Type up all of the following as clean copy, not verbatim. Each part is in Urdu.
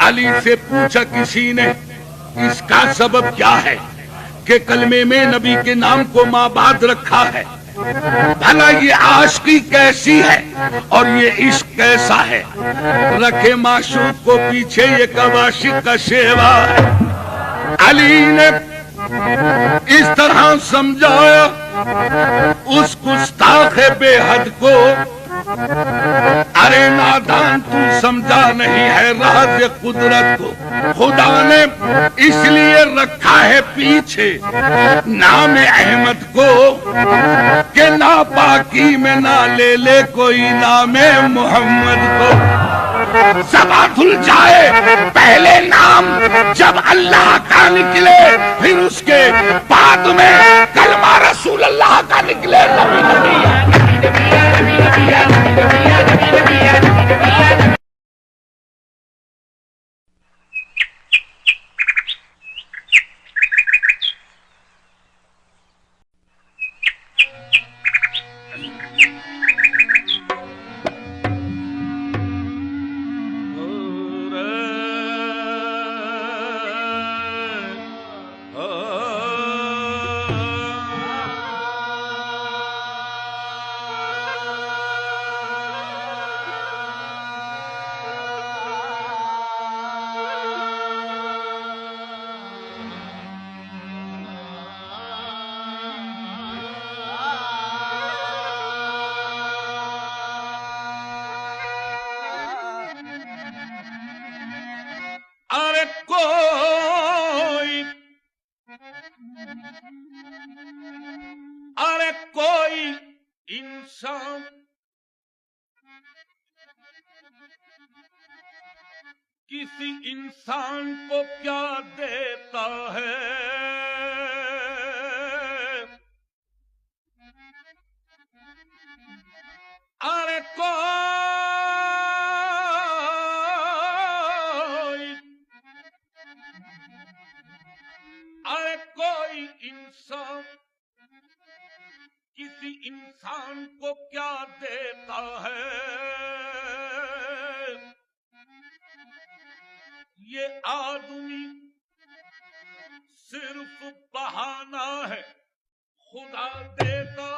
علی سے پوچھا کسی نے اس کا سبب کیا ہے کہ کلمے میں نبی کے نام کو مابعد رکھا ہے؟ بھلا یہ عاشقی کیسی ہے اور یہ عشق کیسا ہے؟ رکھے معشوق کو پیچھے یہ کب عاشق کا شیوا ہے؟ علی نے اس طرح سمجھایا اس گستاخ بے حد کو، ارے نادان تو سمجھا نہیں ہے راز قدرت کو، خدا نے اس لیے رکھا ہے پیچھے نام احمد کو کہ ناپاکی میں نہ لے لے کوئی نام محمد کو۔ زباں دھل جائے پہلے نام جب اللہ کا نکلے، پھر اس کے بعد میں کلمہ رسول اللہ کا نکلے۔ نبی نبی کوئی انسان کسی انسان کو کیا دیتا ہے؟ ارے کوئی انسان کسی انسان کو کیا دیتا ہے؟ یہ آدمی صرف بہانہ ہے، خدا دیتا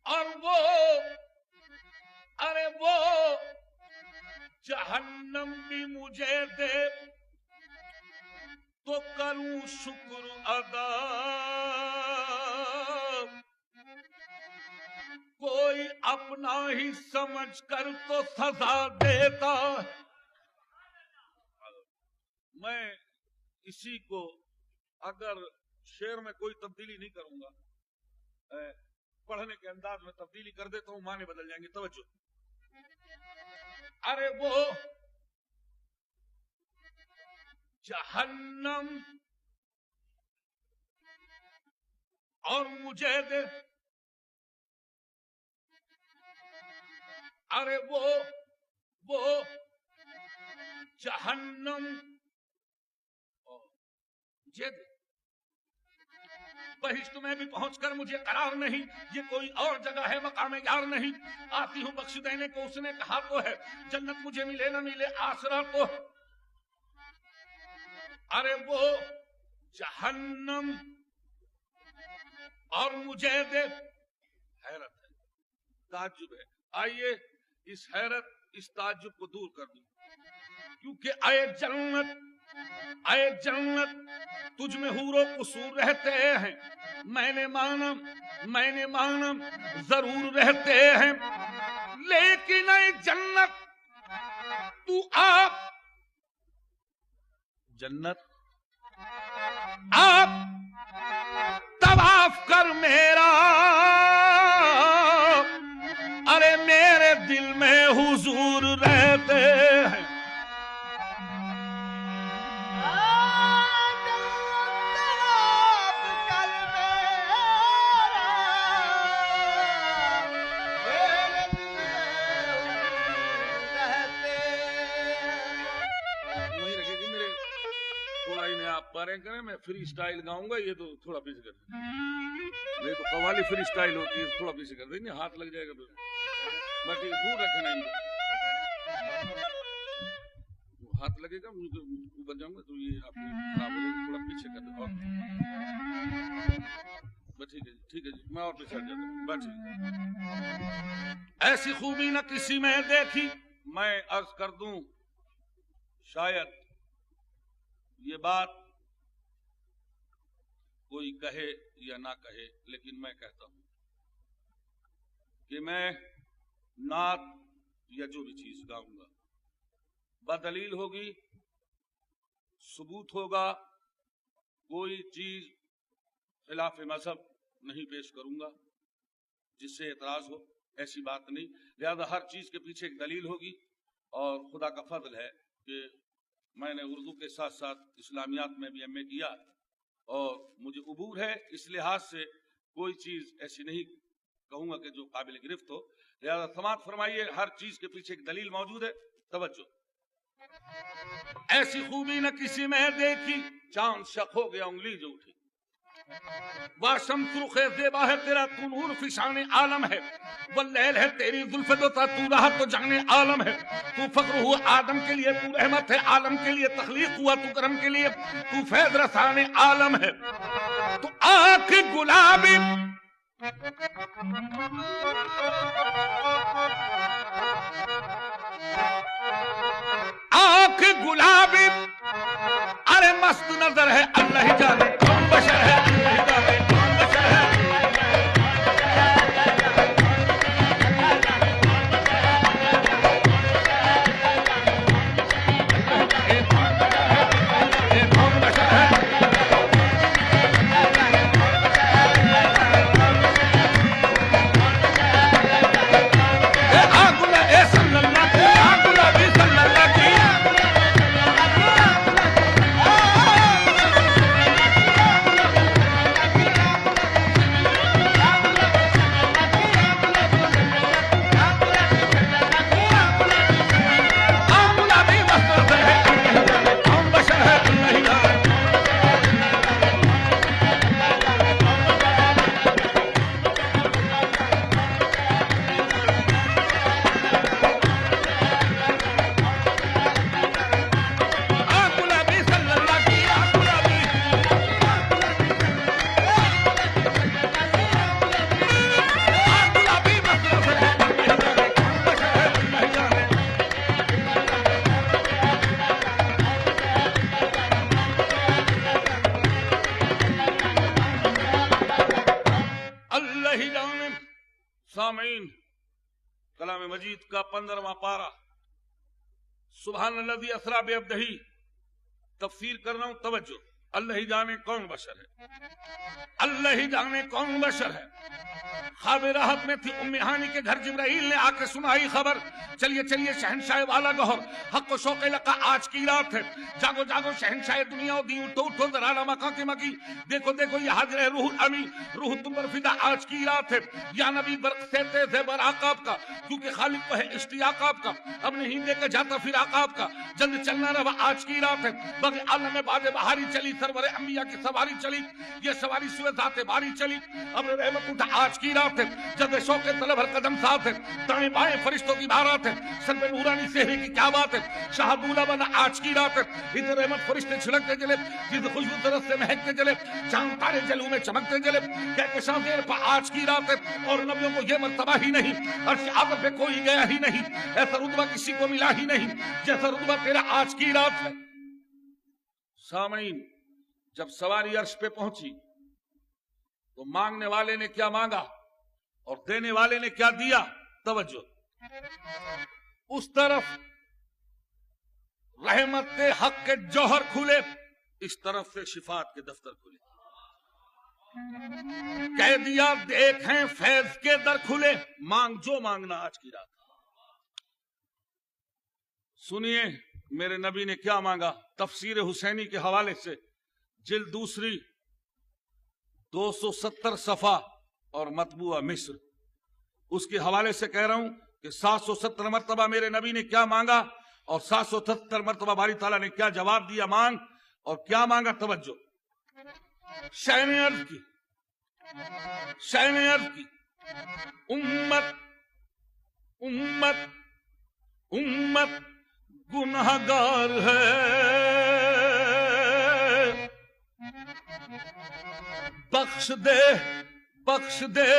اور وہ جہنم بھی مجھے دے تو کروں شکر ادا۔ کوئی اپنا ہی سمجھ کر تو سزا دیتا۔ میں اسی کو اگر شعر میں کوئی تبدیلی نہیں کروں گا، پڑھنے کے انداز میں تبدیلی کر دیتا ہوں، معنی بدل جائیں گے۔ توجہ، ارے وہ جہنم اور مجھے دے، ارے وہ جہنم مجھے دے، بہشت میں بھی پہنچ کر مجھے قرار نہیں، یہ کوئی اور جگہ ہے مقام یار نہیں، آتی ہوں بخش دینے کو اس نے کہا تو ہے، جنت مجھے ملے نہ ملے آسرا تو، ارے وہ جہنم اور مجھے دے۔ حیرت ہے، تعجب ہے، آئیے اس حیرت اس تعجب کو دور کر دوں، کیونکہ اے جنت تجھ میں حور و قصور رہتے ہیں، میں نے مانا ضرور رہتے ہیں، لیکن اے جنت تو آپ طواف کر میرا، ارے میرے دل میں حضور رہتے ہیں۔ کریں میں فری سٹائل گاؤں گا، یہ تو تھوڑا پیچھے کر دیں، نہیں تو قوالی فری سٹائل ہوتی ہے، تھوڑا پیچھے کر دیں، ہاتھ لگ جائے گا، بس ٹھیک، دور رکھنا ہے۔ ہاتھ لگے گا مجھے اوپر جاؤں گا تو یہ آپ خراب ہو جائے گا، تھوڑا پیچھے کر دو. بس ٹھیک ہے جی میں اور پیچھے ہٹ جاتا ہوں. بس ٹھیک. ایسی خوبی نہ کسی میں دیکھی. میں عرض کر دوں شاید یہ بات کوئی کہے یا نہ کہے، لیکن میں کہتا ہوں کہ میں نعت یا جو بھی چیز گاؤں گا بدلیل ہوگی، ثبوت ہوگا، کوئی چیز خلاف مذہب نہیں پیش کروں گا جس سے اعتراض ہو، ایسی بات نہیں. لہذا ہر چیز کے پیچھے ایک دلیل ہوگی، اور خدا کا فضل ہے کہ میں نے اردو کے ساتھ ساتھ اسلامیات میں بھی ایم اے کیا اور مجھے عبور ہے. اس لحاظ سے کوئی چیز ایسی نہیں کہوں گا کہ جو قابل گرفت ہو. لہذا سماعت فرمائیے، ہر چیز کے پیچھے ایک دلیل موجود ہے. توجہ. ایسی خوبی نہ کسی میں دیکھی، چاند شق ہو گیا انگلی جو اٹھی. واشمس رخ زیبا ہے تیرا، تو نور فشان عالم ہے. واللیل ہے تیری زلف دوتا، تو رہا تو جانے عالم ہے. تو فخر ہوا آدم کے لیے، تو رحمت ہے عالم کے لیے. تخلیق ہوا تو کرم کے لیے، تو فیض رسان عالم ہے. تو آنکھ گلابی آنکھ گلابی ارے مست نظر ہے، اللہ جانے کون بشر ہے، اللہ جانے کون بشر ہے. سامعین، کلام مجید کا 15واں پارہ، سبحان الذی اسری بعبدہ، تفسیر کر رہا ہوں. توجہ. اللہ ہی جانے کون بشر ہے، اللہ ہی جانے کون بشر ہے. خواب راحت میں تھی ام ہانی کے گھر، جبرائیل نے آ کے سنائی خبر. چلیے چلیے شہنشاہ والا گہر، حق و شوق لقا آج کی رات ہے. جاگو جاگو شہنشاہ دنیا و دین، اٹھو اٹھو ذرا مکان کے مکی. دیکھو دیکھو یہ حاضر ہے روح امی، روح تم پر فدا آج کی رات ہے. یا نبی برق سے تیز ہے براق آپ کا، کیونکہ خالق کو ہے اشتیاق آپ کا. اب نہیں دے کے جاتا فراق آپ کا، جلد چلنا رہا آج کی رات ہے. باقی عالم میں باز بہاری چلی، سرور انبیاء کی سواری چلی. یہ سواری سوئے ذات باری چلی. اب رحمت اٹھا آج کی رات ہے، جب شوق طلب ہر قدم ساتھ ہے. دائیں بائیں فرشتوں کی بھارات ہے، سر پہ نورانی سہرے کی کیا بات ہے. شاہ بولا بنا آج کی رات ہے. ادھر رحمت فرشتے چھڑکتے چلے، جس خوشبو درخت سے مہکتے چلے. چاند تارے جلو میں چمکتے چلے. کہکشاں دیر پا آج کی رات ہے، اور نبیوں کو یہ مرتبہ ہی نہیں، عرش اعظم پہ کوئی گیا ہی نہیں. ایسا رتبہ کسی کو ملا ہی نہیں جیسا رتبہ تیرا آج کی رات ہے. سامعین، جب سواری عرش پہ پہنچی تو مانگنے والے نے کیا مانگا اور دینے والے نے کیا دیا. توجہ. اس طرف رحمت حق کے جوہر کھلے، اس طرف سے شفاعت کے دفتر کھلے. کہہ دیا دیکھیں فیض کے در کھلے، مانگ جو مانگنا آج کی رات. سنیے میرے نبی نے کیا مانگا. تفسیر حسینی کے حوالے سے جلد دوسری 270 صفحہ اور مطبوعہ مصر، اس کے حوالے سے کہہ رہا ہوں کہ 770 مرتبہ میرے نبی نے کیا مانگا اور 770 مرتبہ باری تعالیٰ نے کیا جواب دیا. مانگ اور کیا مانگا. توجہ. شاہ نے عرض کی امت امت امت گنہگار ہے، بخش دے بخش دے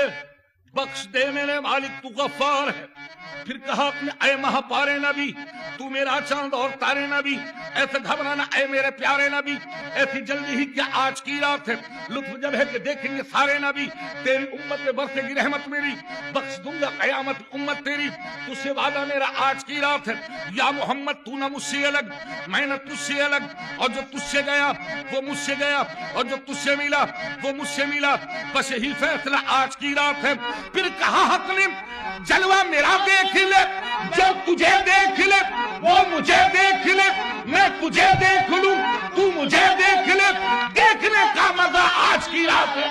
بخش دے میرے مالک، تو غفار ہے۔ پھر کہا اپنے اے مہاپارے نبی، تو میرا چاند اور تارے نبی، ایسے گھبرانا اے میرے پیارے نبی، ایسی جلدی ہی کیا آج کی رات ہے، لطف جب ہے کہ دیکھیں گے سارے نبی، تیری امت میں برسے گی رحمت میری، بخش دوں گا قیامت امت تیری، تجھ سے وعدہ میرا آج کی رات ہے۔ یا محمد تو نہ مجھ سے الگ، میں نہ تجھ سے الگ، اور جو تجھ سے گیا وہ مجھ سے گیا، اور جو تجھ سے ملا وہ مجھ سے ملا، بس یہی فیصلہ آج کی رات ہے۔ پھر کہا حق نے جلوہ میرا دیکھ لے، جو تجھے دیکھ لے وہ مجھے دیکھ لے، میں تجھے دیکھ لوں تو مجھے دیکھ لے، دیکھنے کا مزہ آج کی رات ہے۔